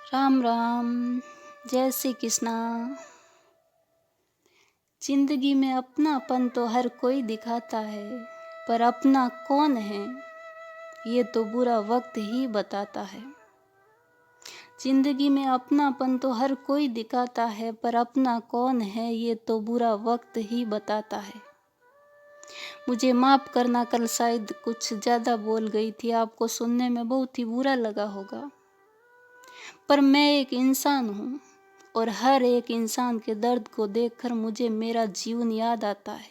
राम राम। जय श्री कृष्णा। जिंदगी में अपनापन तो हर कोई दिखाता है, पर अपना कौन है ये तो बुरा वक्त ही बताता है। जिंदगी में अपनापन तो हर कोई दिखाता है, पर अपना कौन है ये तो बुरा वक्त ही बताता है। मुझे माफ़ करना, कल शायद कुछ ज़्यादा बोल गई थी, आपको सुनने में बहुत ही बुरा लगा होगा। पर मैं एक इंसान हूँ और हर एक इंसान के दर्द को देखकर मुझे मेरा जीवन याद आता है।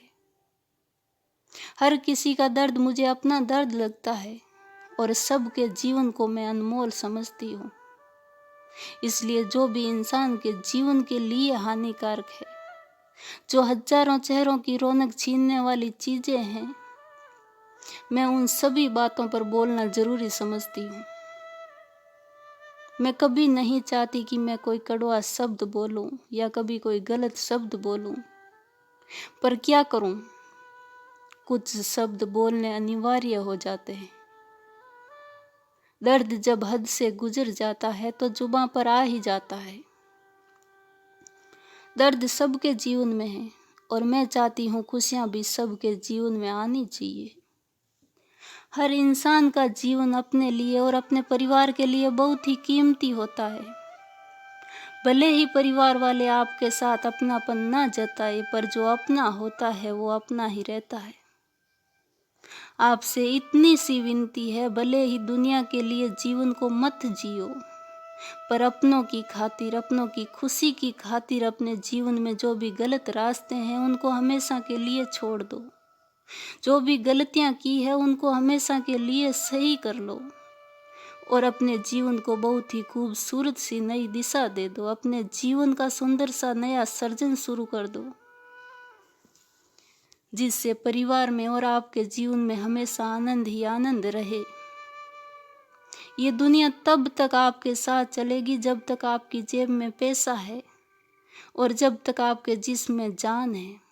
हर किसी का दर्द मुझे अपना दर्द लगता है और सबके जीवन को मैं अनमोल समझती हूँ। इसलिए जो भी इंसान के जीवन के लिए हानिकारक है, जो हजारों चेहरों की रौनक छीनने वाली चीज़ें हैं, मैं उन सभी बातों पर बोलना ज़रूरी समझती हूँ। मैं कभी नहीं चाहती कि मैं कोई कड़वा शब्द बोलूं या कभी कोई गलत शब्द बोलूं, पर क्या करूं, कुछ शब्द बोलने अनिवार्य हो जाते हैं। दर्द जब हद से गुजर जाता है तो जुबां पर आ ही जाता है। दर्द सबके जीवन में है और मैं चाहती हूँ खुशियाँ भी सबके जीवन में आनी चाहिए। हर इंसान का जीवन अपने लिए और अपने परिवार के लिए बहुत ही कीमती होता है। भले ही परिवार वाले आपके साथ अपनापन ना जताए, पर जो अपना होता है वो अपना ही रहता है। आपसे इतनी सी विनती है, भले ही दुनिया के लिए जीवन को मत जियो, पर अपनों की खातिर, अपनों की खुशी की खातिर अपने जीवन में जो भी गलत रास्ते हैं उनको हमेशा के लिए छोड़ दो। जो भी गलतियां की है उनको हमेशा के लिए सही कर लो और अपने जीवन को बहुत ही खूबसूरत सी नई दिशा दे दो। अपने जीवन का सुंदर सा नया सर्जन शुरू कर दो, जिससे परिवार में और आपके जीवन में हमेशा आनंद ही आनंद रहे। ये दुनिया तब तक आपके साथ चलेगी जब तक आपकी जेब में पैसा है और जब तक आपके जिस्म में जान है।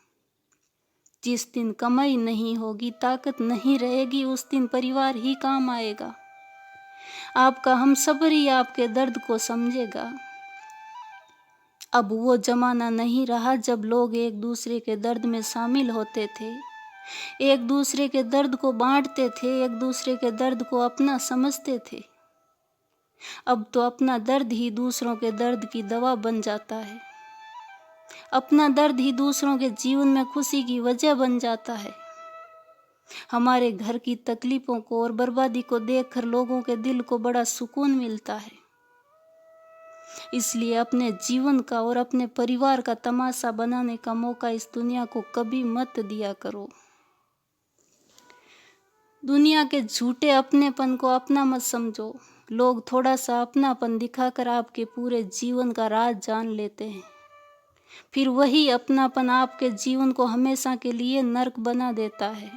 जिस दिन कमाई नहीं होगी, ताकत नहीं रहेगी, उस दिन परिवार ही काम आएगा। आपका हमसफर ही आपके दर्द को समझेगा। अब वो जमाना नहीं रहा जब लोग एक दूसरे के दर्द में शामिल होते थे, एक दूसरे के दर्द को बांटते थे, एक दूसरे के दर्द को अपना समझते थे। अब तो अपना दर्द ही दूसरों के दर्द की दवा बन जाता है। अपना दर्द ही दूसरों के जीवन में खुशी की वजह बन जाता है। हमारे घर की तकलीफों को और बर्बादी को देखकर लोगों के दिल को बड़ा सुकून मिलता है। इसलिए अपने जीवन का और अपने परिवार का तमाशा बनाने का मौका इस दुनिया को कभी मत दिया करो। दुनिया के झूठे अपनेपन को अपना मत समझो। लोग थोड़ा सा अपनापन दिखाकर आपके पूरे जीवन का राज जान लेते हैं, फिर वही अपनापन आपके जीवन को हमेशा के लिए नर्क बना देता है।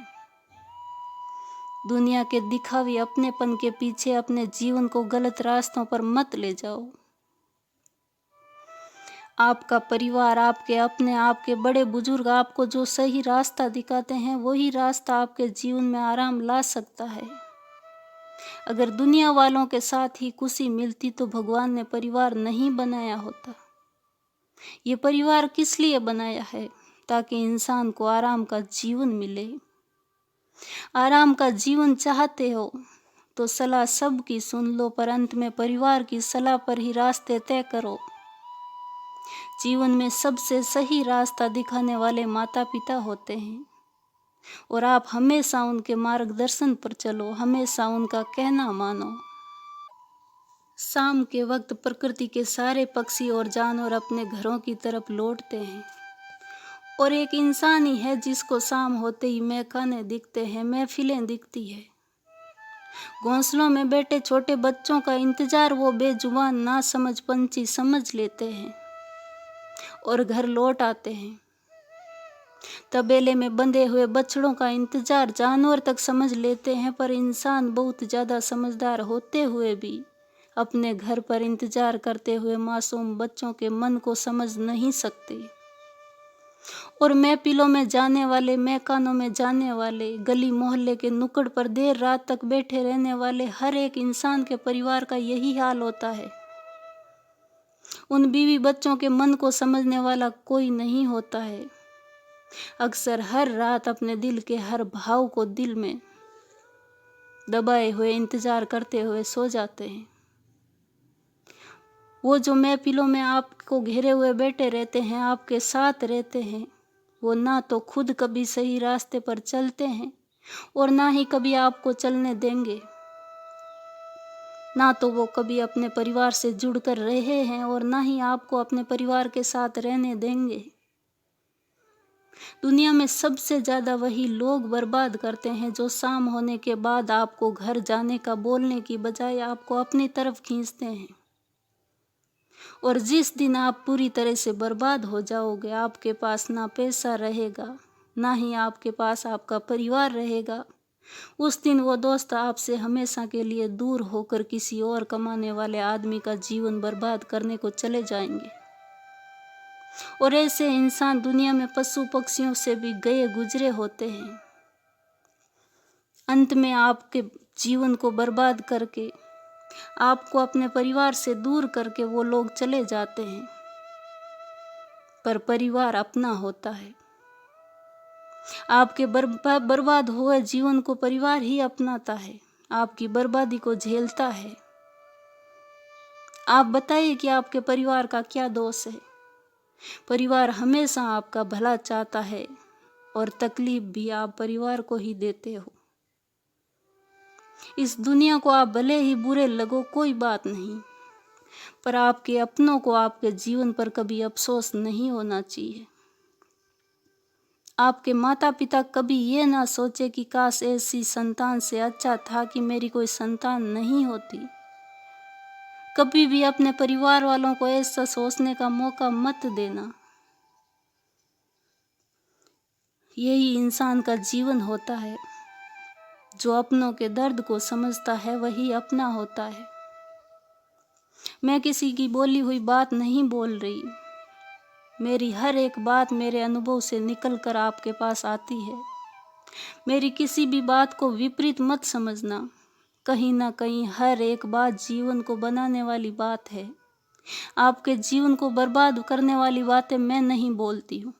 दुनिया के दिखावे अपनेपन के पीछे अपने जीवन को गलत रास्तों पर मत ले जाओ। आपका परिवार, आपके अपने, आपके बड़े बुजुर्ग आपको जो सही रास्ता दिखाते हैं, वही रास्ता आपके जीवन में आराम ला सकता है। अगर दुनिया वालों के साथ ही खुशी मिलती तो भगवान ने परिवार नहीं बनाया होता। ये परिवार किस लिए बनाया है? ताकि इंसान को आराम का जीवन मिले। आराम का जीवन चाहते हो तो सलाह सबकी सुन लो, पर अंत में परिवार की सलाह पर ही रास्ते तय करो। जीवन में सबसे सही रास्ता दिखाने वाले माता पिता होते हैं और आप हमेशा उनके मार्गदर्शन पर चलो, हमेशा उनका कहना मानो। शाम के वक्त प्रकृति के सारे पक्षी और जानवर अपने घरों की तरफ लौटते हैं और एक इंसान ही है जिसको शाम होते ही महकाने दिखते हैं, महफिलें दिखती है। घोंसलों में बैठे छोटे बच्चों का इंतजार वो बेजुबान ना समझ पंछी समझ लेते हैं और घर लौट आते हैं। तबेले में बंधे हुए बछड़ों का इंतजार जानवर तक समझ लेते हैं, पर इंसान बहुत ज्यादा समझदार होते हुए भी अपने घर पर इंतजार करते हुए मासूम बच्चों के मन को समझ नहीं सकते। और महफिलों में जाने वाले, महकानों में जाने वाले, गली मोहल्ले के नुक्कड़ पर देर रात तक बैठे रहने वाले हर एक इंसान के परिवार का यही हाल होता है। उन बीवी बच्चों के मन को समझने वाला कोई नहीं होता है। अक्सर हर रात अपने दिल के हर भाव को दिल में दबाए हुए इंतजार करते हुए सो जाते हैं। वो जो महफिलों में आपको घेरे हुए बैठे रहते हैं, आपके साथ रहते हैं, वो ना तो खुद कभी सही रास्ते पर चलते हैं और ना ही कभी आपको चलने देंगे। ना तो वो कभी अपने परिवार से जुड़कर रहे हैं और ना ही आपको अपने परिवार के साथ रहने देंगे। दुनिया में सबसे ज्यादा वही लोग बर्बाद करते हैं जो शाम होने के बाद आपको घर जाने का बोलने की बजाय आपको अपनी तरफ खींचते हैं। और जिस दिन आप पूरी तरह से बर्बाद हो जाओगे, आपके पास ना पैसा रहेगा, ना ही आपके पास आपका परिवार रहेगा, उस दिन वो दोस्त आपसे हमेशा के लिए दूर होकर किसी और कमाने वाले आदमी का जीवन बर्बाद करने को चले जाएंगे। और ऐसे इंसान दुनिया में पशु पक्षियों से भी गए गुजरे होते हैं। अंत में आपके जीवन को बर्बाद करके, आपको अपने परिवार से दूर करके वो लोग चले जाते हैं। पर परिवार अपना होता है। आपके बर्बाद हुए जीवन को परिवार ही अपनाता है, आपकी बर्बादी को झेलता है। आप बताइए कि आपके परिवार का क्या दोष है? परिवार हमेशा आपका भला चाहता है और तकलीफ भी आप परिवार को ही देते हो। इस दुनिया को आप भले ही बुरे लगो, कोई बात नहीं, पर आपके अपनों को आपके जीवन पर कभी अफसोस नहीं होना चाहिए। आपके माता पिता कभी ये ना सोचे कि काश ऐसी संतान से अच्छा था कि मेरी कोई संतान नहीं होती। कभी भी अपने परिवार वालों को ऐसा सोचने का मौका मत देना। यही इंसान का जीवन होता है। जो अपनों के दर्द को समझता है वही अपना होता है। मैं किसी की बोली हुई बात नहीं बोल रही। मेरी हर एक बात मेरे अनुभव से निकल कर आपके पास आती है। मेरी किसी भी बात को विपरीत मत समझना। कहीं ना कहीं हर एक बात जीवन को बनाने वाली बात है। आपके जीवन को बर्बाद करने वाली बातें मैं नहीं बोलती हूँ।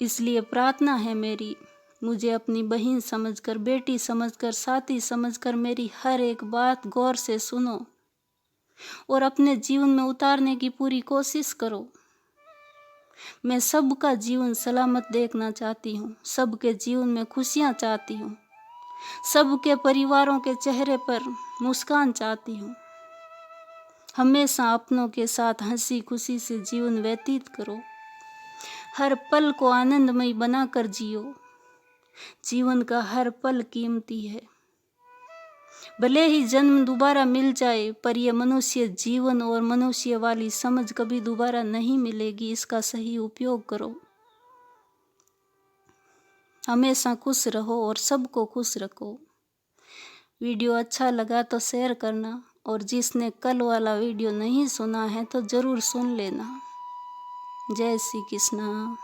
इसलिए प्रार्थना है मेरी, मुझे अपनी बहन समझकर, बेटी समझकर, साथी समझकर मेरी हर एक बात गौर से सुनो और अपने जीवन में उतारने की पूरी कोशिश करो। मैं सबका जीवन सलामत देखना चाहती हूँ, सबके जीवन में खुशियाँ चाहती हूँ, सबके परिवारों के चेहरे पर मुस्कान चाहती हूँ। हमेशा अपनों के साथ हंसी खुशी से जीवन व्यतीत करो। हर पल को आनंदमय बनाकर जियो। जीवन का हर पल कीमती है। भले ही जन्म दोबारा मिल जाए, पर यह मनुष्य जीवन और मनुष्य वाली समझ कभी दोबारा नहीं मिलेगी। इसका सही उपयोग करो। हमेशा खुश रहो और सबको खुश रखो। वीडियो अच्छा लगा तो शेयर करना, और जिसने कल वाला वीडियो नहीं सुना है तो ज़रूर सुन लेना। जय श्री कृष्णा।